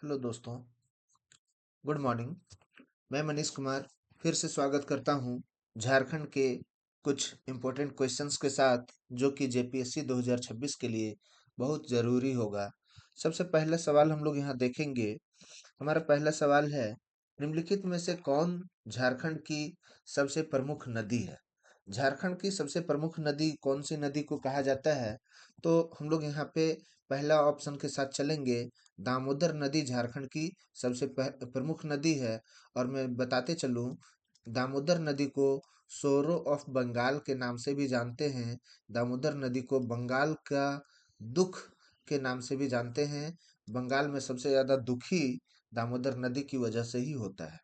Hello दोस्तों, good morning. मैं मनीष कुमार फिर से स्वागत करता हूं झारखंड के कुछ इम्पोर्टेंट क्वेश्चंस के साथ, जो कि जेपीएससी 2026 के लिए बहुत ज़रूरी होगा। सबसे पहला सवाल हम लोग यहाँ देखेंगे। हमारा पहला सवाल है, निम्नलिखित में से कौन झारखंड की सबसे प्रमुख नदी है? झारखंड की सबसे प्रमुख नदी कौन सी नदी को कहा जाता है? तो हम लोग यहाँ पे पहला ऑप्शन के साथ चलेंगे। दामोदर नदी झारखंड की सबसे प्रमुख नदी है। और मैं बताते चलूं, दामोदर नदी को सोरो ऑफ बंगाल के नाम से भी जानते हैं। दामोदर नदी को बंगाल का दुख के नाम से भी जानते हैं। बंगाल में सबसे ज्यादा दुखी दामोदर नदी की वजह से ही होता है।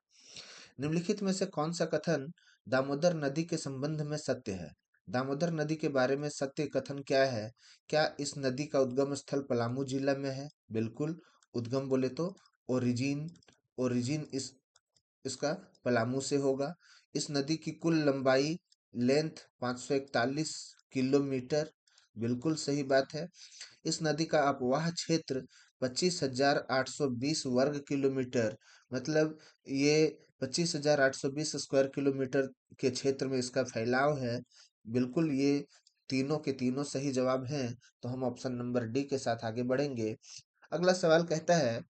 निम्नलिखित में से कौन सा कथन दामोदर नदी के संबंध में सत्य है? दामोदर नदी के बारे में सत्य कथन क्या है? क्या इस नदी का उद्गम स्थल पलामू जिला में है? बिल्कुल। उद्गम बोले तो ओरिजिन, ओरिजिन इसका पलामू से होगा। इस नदी की कुल लंबाई, लेंथ 541 किलोमीटर। बिल्कुल सही बात है। इस नदी का अपवाह क्षेत्र 25,820 वर्ग किलोमीटर, मतलब ये 25,820 स्क्वायर किलोमीटर के क्षेत्र में इसका फैलाव है। बिल्कुल, ये तीनों के तीनों सही जवाब हैं। तो हम ऑप्शन नंबर डी के साथ आगे बढ़ेंगे। अगला सवाल कहता है,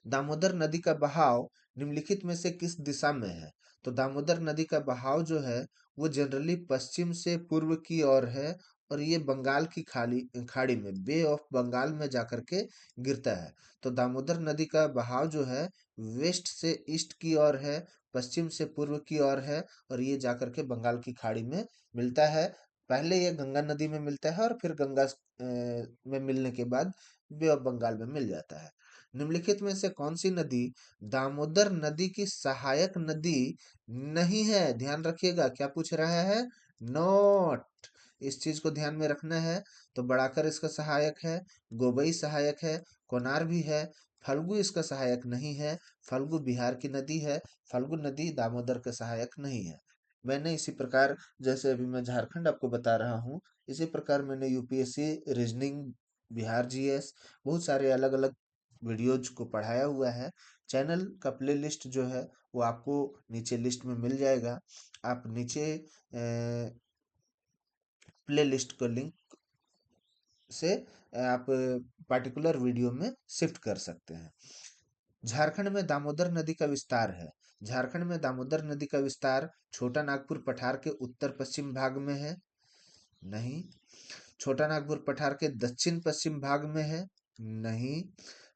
दामोदर नदी का बहाव निम्नलिखित में से किस दिशा में है? तो दामोदर नदी का बहाव जो है वो जनरली पश्चिम से पूर्व की ओर है। और ये बंगाल की खाड़ी खाड़ी में, बे ऑफ बंगाल में जाकर के गिरता है। तो दामोदर नदी का बहाव जो है वेस्ट से ईस्ट की ओर है, पश्चिम से पूर्व की ओर है। और ये जाकर के बंगाल की खाड़ी में मिलता है। पहले ये गंगा नदी में मिलता है और फिर गंगा में मिलने के बाद बे ऑफ बंगाल में मिल जाता है। निम्नलिखित में से कौन सी नदी दामोदर नदी की सहायक नदी नहीं है? ध्यान रखिएगा, क्या पूछ रहा है? नॉट। इस चीज को ध्यान में रखना है। तो बड़ाकर इसका सहायक है, गोबई सहायक है, कोनार भी है। फल्गु इसका सहायक नहीं है। फल्गु बिहार की नदी है। फल्गु नदी दामोदर का सहायक नहीं है। मैंने इसी प्रकार, जैसे अभी मैं झारखंड आपको बता रहा हूँ, इसी प्रकार मैंने यूपीएससी रीजनिंग, बिहार जीएस, बहुत सारे अलग अलग वीडियोज को पढ़ाया हुआ है। चैनल का प्लेलिस्ट जो है वो आपको नीचे लिस्ट में मिल जाएगा। आप नीचे प्लेलिस्ट को लिंक से आप पार्टिकुलर वीडियो में शिफ्ट कर सकते हैं। झारखंड में दामोदर नदी का विस्तार है। झारखंड में दामोदर नदी का विस्तार छोटा नागपुर पठार के उत्तर पश्चिम भाग में है? नहीं। छोटा नागपुर पठार के दक्षिण पश्चिम भाग में है? नहीं।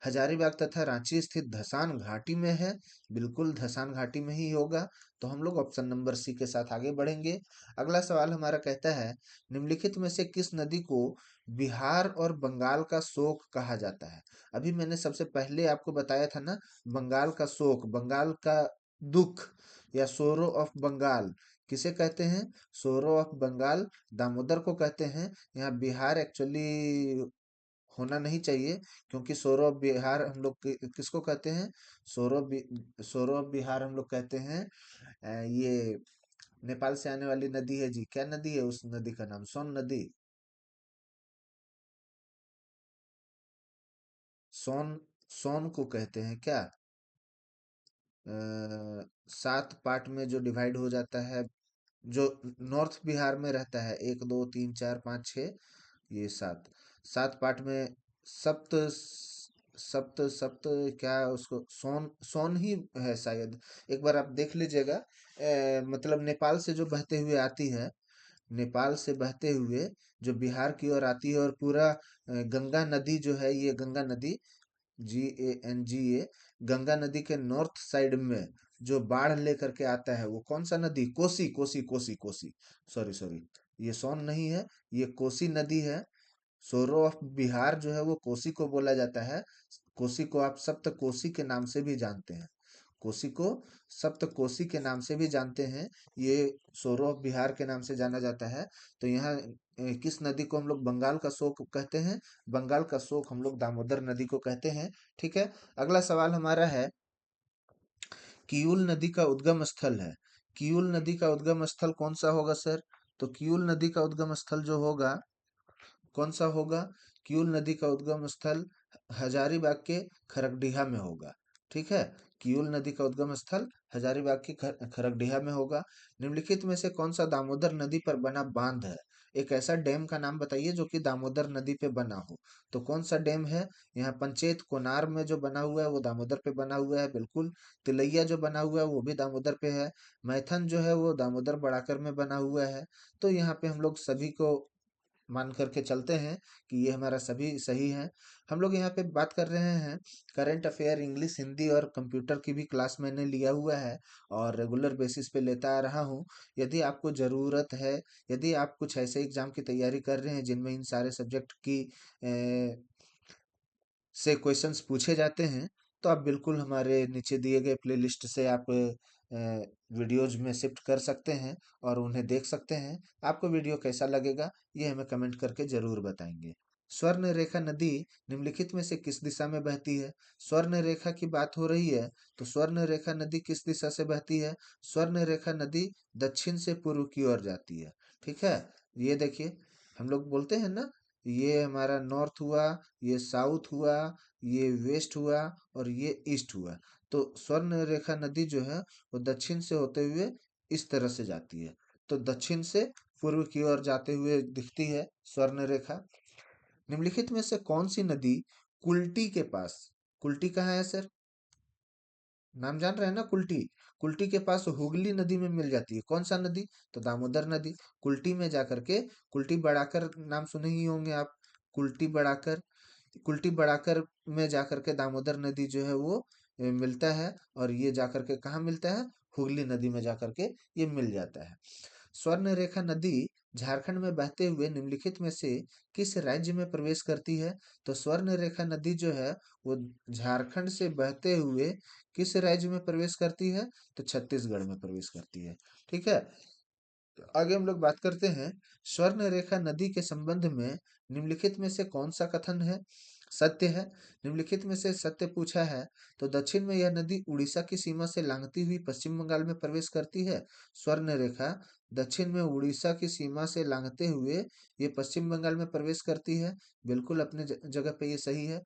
हजारीबाग तथा रांची स्थित धसान घाटी में है? बिल्कुल, धसान घाटी में ही होगा। तो हम लोग ऑप्शन नंबर सी के साथ आगे बढ़ेंगे। अगला सवाल हमारा कहता है, निम्नलिखित में से किस नदी को बिहार और बंगाल का शोक कहा जाता है? अभी मैंने सबसे पहले आपको बताया था ना, बंगाल का शोक, बंगाल का दुख, या सोरो ऑफ बंगाल किसे कहते हैं? सोरो ऑफ बंगाल दामोदर को कहते हैं। यहाँ बिहार एक्चुअली होना नहीं चाहिए, क्योंकि सौरव बिहार हम लोग किसको कहते हैं? सौरव बिहार हम लोग कहते हैं ये नेपाल से आने वाली नदी है जी। क्या नदी है? उस नदी का नाम सोन नदी। सोन, सोन को कहते हैं क्या? 7 पार्ट में जो डिवाइड हो जाता है, जो नॉर्थ बिहार में रहता है, 1 2 3 4 5 6, ये 7 7 पार्ट में, सप्त सप्त सप्त, क्या उसको सोन सोन ही है शायद। एक बार आप देख लीजिएगा। मतलब नेपाल से जो बहते हुए आती है, नेपाल से बहते हुए जो बिहार की ओर आती है, और पूरा गंगा नदी जो है, ये गंगा नदी, GANGA, गंगा नदी के नॉर्थ साइड में जो बाढ़ लेकर के आता है, वो कौन सा नदी? कोसी, कोसी, कोसी, कोसी। सॉरी सॉरी, ये सोन नहीं है, ये कोसी नदी है। सोरो ऑफ बिहार जो है वो कोसी को बोला जाता है। कोसी को आप सप्त कोसी के नाम से भी जानते हैं। कोसी को सप्त कोसी के नाम से भी जानते हैं। ये सोरो ऑफ बिहार के नाम से जाना जाता है। तो यहाँ किस नदी को हम लोग बंगाल का शोक कहते हैं? बंगाल का शोक हम लोग दामोदर नदी को कहते हैं। ठीक है। अगला सवाल हमारा है, कियूल नदी का उद्गम स्थल है। कियूल नदी का उद्गम स्थल कौन सा होगा सर? तो कियूल नदी का उद्गम स्थल जो होगा, कौन सा होगा? क्यूल नदी का उद्गम स्थल हजारीबाग के खरकडीहा में होगा। ठीक है, किऊल नदी का उद्गम स्थल हजारीबाग की खरकडीहा में होगा। निम्नलिखित में से कौन सा दामोदर नदी पर बना बांध है? एक ऐसा डैम का नाम बताइए जो कि दामोदर नदी पे बना हो। तो कौन सा डैम है? यहाँ पंचेत कोनार में जो बना हुआ है वो दामोदर पे बना हुआ है, बिल्कुल। तिलैया जो बना हुआ है वो भी दामोदर पे है। मैथन जो है वो दामोदर बड़ाकर में बना हुआ है। तो यहाँ पे हम लोग सभी को मान करके चलते हैं कि ये हमारा सभी सही है। हम लोग यहाँ पे बात कर रहे हैं करंट अफेयर, इंग्लिश, हिंदी और कंप्यूटर की भी क्लास मैंने लिया हुआ है और रेगुलर बेसिस पे लेता आ रहा हूँ। यदि आपको ज़रूरत है, यदि आप कुछ ऐसे एग्जाम की तैयारी कर रहे हैं जिनमें इन सारे सब्जेक्ट की से क्वेश्चंस पूछे जाते हैं, तो आप बिल्कुल हमारे नीचे दिए गए प्लेलिस्ट से आप वीडियोज में शिफ्ट कर सकते हैं और उन्हें देख सकते हैं। आपको वीडियो कैसा लगेगा ये हमें कमेंट करके ज़रूर बताएंगे। स्वर्ण रेखा नदी निम्नलिखित में से किस दिशा में बहती है? स्वर्ण रेखा की बात हो रही है तो स्वर्ण रेखा नदी किस दिशा से बहती है? स्वर्ण रेखा नदी दक्षिण से पूर्व की ओर जाती है। ठीक है, ये देखिए, हम लोग बोलते हैं ना, ये हमारा नॉर्थ हुआ, ये साउथ हुआ, ये वेस्ट हुआ और ये ईस्ट हुआ। तो स्वर्ण रेखा नदी जो है वो दक्षिण से होते हुए इस तरह से जाती है। तो दक्षिण से पूर्व की ओर जाते हुए दिखती है स्वर्ण रेखा। निम्नलिखित में से कौन सी नदी कुल्टी के पास, कुल्टी कहाँ है सर? नाम जान रहे हैं ना, कुल्टी। कुल्टी के पास हुगली नदी में मिल जाती है। कौन सा नदी? तो दामोदर नदी। कुल्टी में जाकर के, कुल्टी बढ़ाकर नाम सुने ही होंगे आप। कुल्टी बढ़ाकर, कुल्टी बढ़ाकर में जाकर के दामोदर नदी जो है वो मिलता है और ये जाकर के कहाँ मिलता है? हुगली नदी में जाकर के ये मिल जाता है। स्वर्ण रेखा नदी झारखंड में बहते हुए निम्नलिखित में से किस राज्य में प्रवेश करती है? तो स्वर्ण रेखा नदी जो है वो झारखंड से बहते हुए किस राज्य में प्रवेश करती है? तो छत्तीसगढ़ में प्रवेश करती है। ठीक है, आगे हम लोग बात करते हैं स्वर्ण रेखा नदी के संबंध में निम्नलिखित में से कौन सा कथन है सत्य है? निम्नलिखित में से सत्य पूछा है तो दक्षिण में यह नदी उड़ीसा की सीमा से लांघती हुई पश्चिम बंगाल में प्रवेश करती है। स्वर्ण रेखा दक्षिण में उड़ीसा की सीमा से लांघते हुए ये पश्चिम बंगाल में प्रवेश करती है, बिल्कुल अपने जगह पे ये सही है।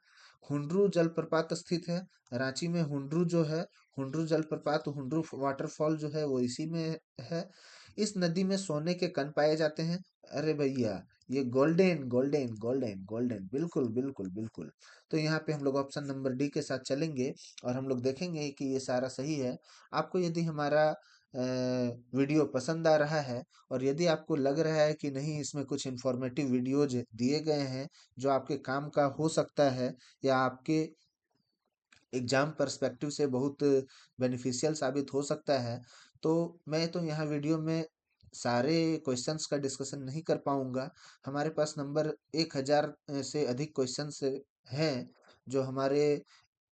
हुंड्रू जलप्रपात स्थित है रांची में। हुंड्रू जो है, हुंड्रू जलप्रपात, हुंड्रू वाटरफॉल जो है वो इसी में है। इस नदी में सोने के कण पाए जाते हैं। अरे भैया, ये गोल्डन गोल्डन गोल्डन गोल्डन, बिल्कुल बिल्कुल बिल्कुल। तो यहाँ पे हम लोग ऑप्शन नंबर डी के साथ चलेंगे और हम लोग देखेंगे कि ये सारा सही है। आपको यदि हमारा वीडियो पसंद आ रहा है और यदि आपको लग रहा है कि नहीं इसमें कुछ इंफॉर्मेटिव वीडियोज दिए गए हैं जो आपके काम का हो सकता है या आपके एग्जाम पर्सपेक्टिव से बहुत बेनिफिशियल साबित हो सकता है, तो मैं तो यहाँ वीडियो में सारे क्वेश्चंस का डिस्कशन नहीं कर पाऊंगा। हमारे पास नंबर 1000 से अधिक क्वेश्चंस हैं जो हमारे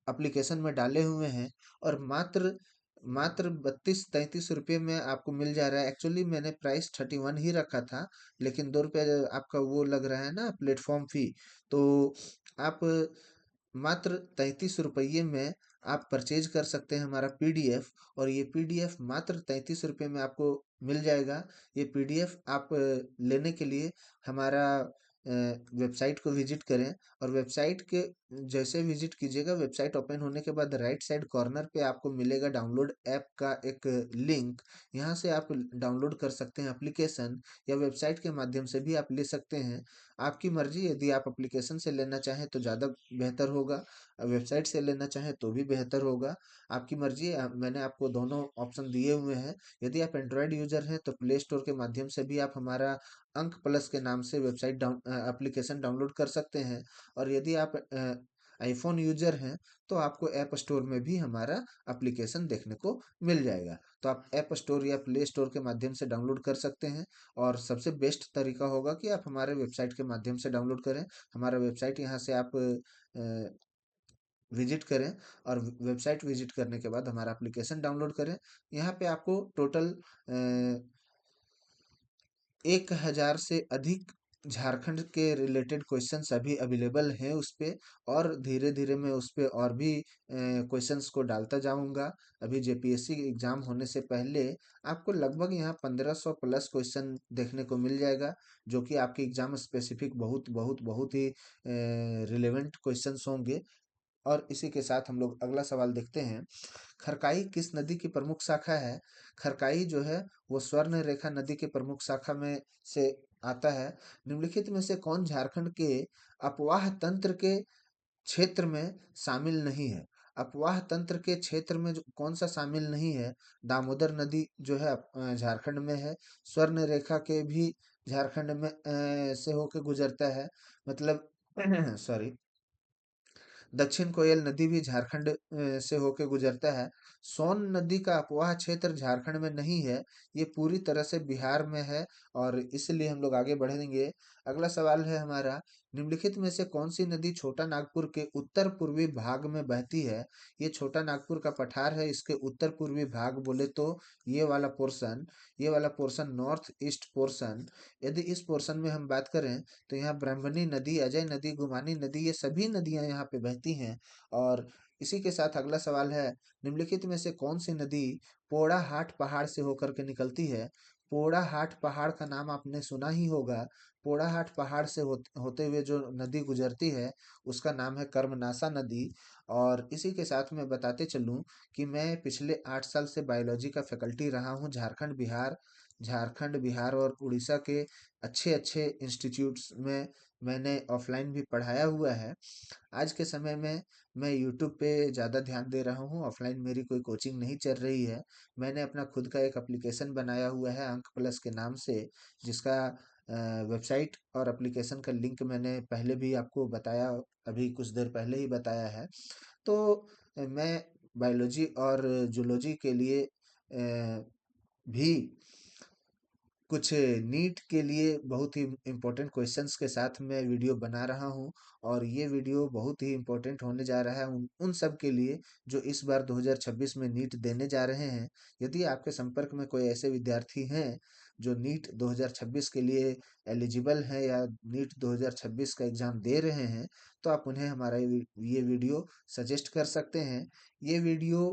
एप्लीकेशन में डाले हुए हैं और मात्र मात्र 32-33 रुपये में आपको मिल जा रहा है। एक्चुअली मैंने प्राइस 31 ही रखा था, लेकिन 2 रुपये आपका वो लग रहा है ना प्लेटफॉर्म फी। तो आप मात्र 33 रुपये में आप परचेज कर सकते हैं हमारा पीडीएफ और ये पीडीएफ मात्र 33 रुपये में आपको मिल जाएगा। ये पीडीएफ आप लेने के लिए हमारा वेबसाइट को विजिट करें और वेबसाइट के जैसे विजिट कीजिएगा, वेबसाइट ओपन होने के बाद राइट साइड कॉर्नर पे आपको मिलेगा डाउनलोड ऐप का एक लिंक। यहाँ से आप डाउनलोड कर सकते हैं एप्लीकेशन या वेबसाइट के माध्यम से भी आप ले सकते हैं। आपकी मर्जी, यदि आप एप्लीकेशन से लेना चाहें तो ज़्यादा बेहतर होगा, वेबसाइट से लेना चाहें तो भी बेहतर होगा। आपकी मर्जी मैंने आपको दोनों ऑप्शन दिए हुए हैं। यदि आप एंड्रॉयड यूजर हैं तो प्ले स्टोर के माध्यम से भी आप हमारा अंक प्लस के नाम से वेबसाइट एप्लीकेशन डाउनलोड कर सकते हैं और यदि आप आईफोन यूजर हैं तो आपको ऐप स्टोर में भी हमारा एप्लीकेशन देखने को मिल जाएगा। तो आप ऐप स्टोर या प्ले स्टोर के माध्यम से डाउनलोड कर सकते हैं और सबसे बेस्ट तरीका होगा कि आप हमारे वेबसाइट के माध्यम से डाउनलोड करें। हमारा वेबसाइट यहाँ से आप विजिट करें और वेबसाइट विजिट करने के बाद हमारा एप्लीकेशन डाउनलोड करें। यहाँ पे आपको टोटल 1000 से अधिक झारखंड के रिलेटेड क्वेश्चंस अभी अवेलेबल हैं उस पे, और धीरे धीरे मैं उस पे और भी क्वेश्चंस को डालता जाऊंगा। अभी जेपीएससी एग्जाम होने से पहले आपको लगभग यहाँ 1500 प्लस क्वेश्चन देखने को मिल जाएगा, जो कि आपके एग्जाम स्पेसिफिक बहुत बहुत बहुत ही रिलेवेंट क्वेश्चंस होंगे। और इसी के साथ हम लोग अगला सवाल देखते हैं। खरकाई किस नदी की प्रमुख शाखा है? खरकाई जो है वो स्वर्ण रेखा नदी के प्रमुख शाखा में से आता है। निम्नलिखित में से कौन झारखंड के अपवाह तंत्र के क्षेत्र में शामिल नहीं है? अपवाह तंत्र के क्षेत्र में जो कौन सा शामिल नहीं है? दामोदर नदी जो है झारखंड में है। स्वर्ण रेखा के भी झारखंड में से होके गुजरता है, मतलब सॉरी, दक्षिण कोयल नदी भी झारखंड से होकर गुजरता है। सोन नदी का अपवाह क्षेत्र झारखंड में नहीं है, ये पूरी तरह से बिहार में है, और इसलिए हम लोग आगे बढ़ेंगे। अगला सवाल है हमारा, निम्नलिखित में से कौन सी नदी छोटा नागपुर के उत्तर पूर्वी भाग में बहती है? ये छोटा नागपुर का पठार है, इसके उत्तर पूर्वी भाग बोले तो ये वाला पोर्शन नॉर्थ ईस्ट पोर्शन। यदि इस पोर्शन में हम बात करें तो यहाँ ब्राह्मणी नदी, अजय नदी, गुमानी नदी, ये सभी नदियां यहाँ पे बहती हैं। और इसी के साथ अगला सवाल है, निम्नलिखित में से कौन सी नदी पोड़ाहाट पहाड़ से होकर के निकलती है? पोड़ाहाट पहाड़ का नाम आपने सुना ही होगा। पोड़ाहाट पहाड़ से होते हुए जो नदी गुजरती है उसका नाम है कर्मनासा नदी। और इसी के साथ मैं बताते चलूं कि मैं पिछले 8 साल से बायोलॉजी का फैकल्टी रहा हूं झारखंड बिहार और उड़ीसा के अच्छे अच्छे इंस्टीट्यूट्स में मैंने ऑफलाइन भी पढ़ाया हुआ है। आज के समय में मैं यूट्यूब पे ज़्यादा ध्यान दे रहा हूँ, ऑफलाइन मेरी कोई कोचिंग नहीं चल रही है। मैंने अपना खुद का एक एप्लीकेशन बनाया हुआ है अंक प्लस के नाम से, जिसका वेबसाइट और एप्लीकेशन का लिंक मैंने पहले भी आपको बताया, अभी कुछ देर पहले ही बताया है। तो मैं बायोलॉजी और जूलॉजी के लिए भी कुछ नीट के लिए बहुत ही इम्पोर्टेंट क्वेश्चंस के साथ मैं वीडियो बना रहा हूं, और ये वीडियो बहुत ही इम्पोर्टेंट होने जा रहा है उन सब के लिए जो इस बार 2026 में नीट देने जा रहे हैं। यदि आपके संपर्क में कोई ऐसे विद्यार्थी हैं जो नीट 2026 के लिए एलिजिबल हैं या नीट 2026 का एग्ज़ाम दे रहे हैं, तो आप उन्हें हमारा ये वीडियो सजेस्ट कर सकते हैं। ये वीडियो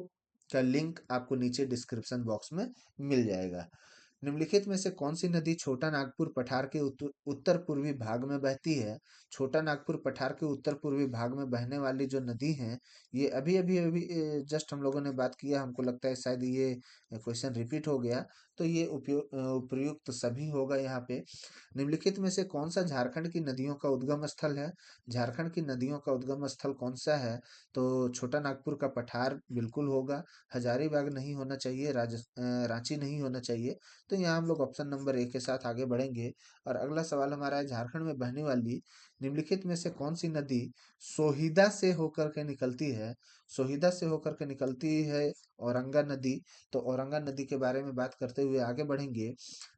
का लिंक आपको नीचे डिस्क्रिप्शन बॉक्स में मिल जाएगा। निम्नलिखित में से कौन सी नदी छोटा नागपुर पठार के उत्तर पूर्वी भाग में बहती है? छोटा नागपुर पठार के उत्तर पूर्वी भाग में बहने वाली जो नदी है, ये अभी अभी अभी जस्ट हम लोगों ने बात किया, हमको लगता है शायद ये क्वेश्चन रिपीट हो गया, तो ये उपयुक्त सभी होगा यहाँ पे। निम्नलिखित में से कौन सा झारखंड की नदियों का उद्गम स्थल है? झारखंड की नदियों का उद्गम स्थल कौन सा है? तो छोटा नागपुर का पठार बिल्कुल होगा। हजारीबाग नहीं होना चाहिए, रांची नहीं होना चाहिए। तो यहाँ हम लोग ऑप्शन नंबर ए के साथ आगे बढ़ेंगे। और अगला सवाल हमारा है, झारखंड में बहने वाली निम्नलिखित में से कौन सी नदी सोहिदा से होकर के निकलती है? सोहिदा से होकर के निकलती है औरंगा नदी। तो औरंगा नदी के बारे में बात करते हुए आगे बढ़ेंगे।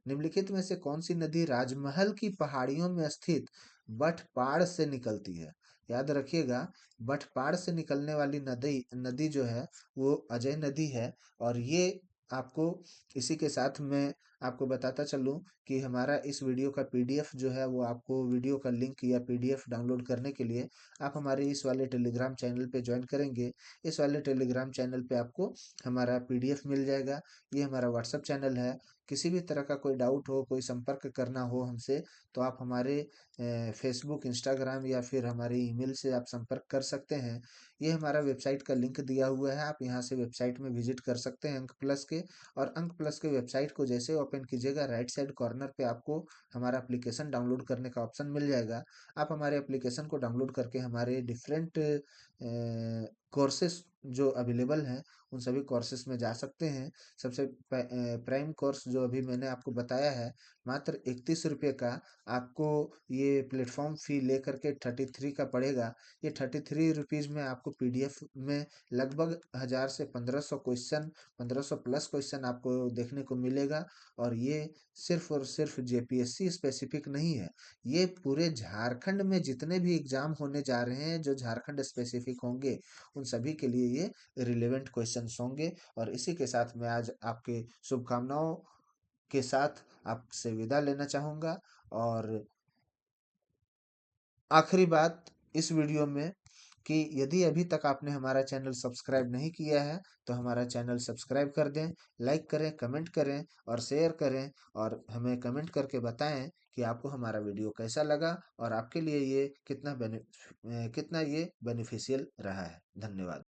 निम्नलिखित में से कौन सी नदी राजमहल की पहाड़ियों में स्थित बठपाड़ से निकलती है? याद रखिएगा, बठपाड़ से निकलने वाली नदी नदी जो है वो अजय नदी है। और ये आपको, इसी के साथ मैं आपको बताता चलूँ कि हमारा इस वीडियो का पीडीएफ जो है वो आपको, वीडियो का लिंक या पीडीएफ डाउनलोड करने के लिए आप हमारे इस वाले टेलीग्राम चैनल पे ज्वाइन करेंगे। इस वाले टेलीग्राम चैनल पे आपको हमारा पीडीएफ मिल जाएगा। ये हमारा व्हाट्सएप चैनल है। किसी भी तरह का कोई डाउट हो, कोई संपर्क करना हो हमसे, तो आप हमारे फेसबुक, इंस्टाग्राम या फिर हमारे ईमेल से आप संपर्क कर सकते हैं। ये हमारा वेबसाइट का लिंक दिया हुआ है, आप यहाँ से वेबसाइट में विजिट कर सकते हैं अंक प्लस के। और अंक प्लस के वेबसाइट को जैसे ओपन कीजिएगा, राइट साइड कॉर्नर पे आपको हमारा एप्लीकेशन डाउनलोड करने का ऑप्शन मिल जाएगा। आप हमारे एप्लीकेशन को डाउनलोड करके हमारे डिफरेंट कोर्सेस जो अवेलेबल हैं उन सभी कोर्सेस में जा सकते हैं। सबसे प्राइम कोर्स जो अभी मैंने आपको बताया है, मात्र 31 रुपये का आपको ये प्लेटफॉर्म फी लेकर के 33 का पड़ेगा। ये 33 रुपीज़ में आपको पीडीएफ में लगभग 1000 से 1500 क्वेश्चन, 1500 प्लस क्वेश्चन आपको देखने को मिलेगा। और ये सिर्फ और सिर्फ जेपीएससी स्पेसिफिक नहीं है, ये पूरे झारखंड में जितने भी एग्जाम होने जा रहे हैं जो झारखंड स्पेसिफिक होंगे, उन सभी के लिए ये रिलेवेंट क्वेश्चंस होंगे। और इसी के साथ मैं आज आपके शुभकामनाओं के साथ आपसे विदा लेना चाहूँगा। और आखिरी बात इस वीडियो में कि यदि अभी तक आपने हमारा चैनल सब्सक्राइब नहीं किया है तो हमारा चैनल सब्सक्राइब कर दें, लाइक करें, कमेंट करें और शेयर करें और हमें कमेंट करके बताएं कि आपको हमारा वीडियो कैसा लगा और आपके लिए ये कितना ये बेनिफिशियल रहा है। धन्यवाद।